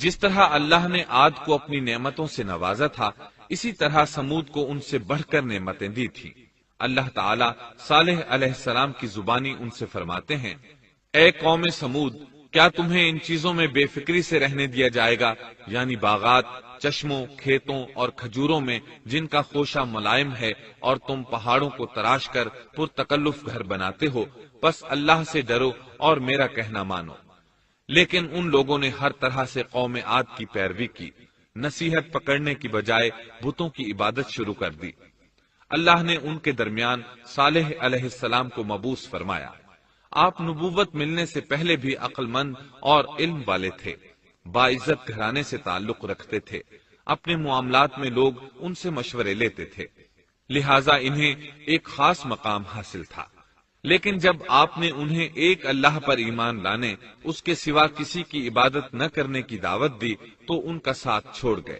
جس طرح اللہ نے عاد کو اپنی نعمتوں سے نوازا تھا، اسی طرح سمود کو ان سے بڑھ کر نعمتیں دی تھی۔ اللہ تعالیٰ صالح علیہ السلام کی زبانی ان سے فرماتے ہیں، اے قوم سمود، کیا تمہیں ان چیزوں میں بے فکری سے رہنے دیا جائے گا، یعنی باغات، چشموں، کھیتوں اور کھجوروں میں جن کا خوشہ ملائم ہے، اور تم پہاڑوں کو تراش کر پرتکلف گھر بناتے ہو، بس اللہ سے ڈرو اور میرا کہنا مانو۔ لیکن ان لوگوں نے ہر طرح سے قوم عاد کی پیروی کی، نصیحت پکڑنے کی بجائے بتوں کی عبادت شروع کر دی۔ اللہ نے ان کے درمیان صالح علیہ السلام کو مبعوث فرمایا۔ آپ نبوت ملنے سے پہلے بھی عقل مند اور علم والے تھے، باعزت گھرانے سے تعلق رکھتے تھے، اپنے معاملات میں لوگ ان سے مشورے لیتے تھے، لہٰذا انہیں ایک خاص مقام حاصل تھا۔ لیکن جب آپ نے انہیں ایک اللہ پر ایمان لانے، اس کے سوا کسی کی عبادت نہ کرنے کی دعوت دی، تو ان کا ساتھ چھوڑ گئے۔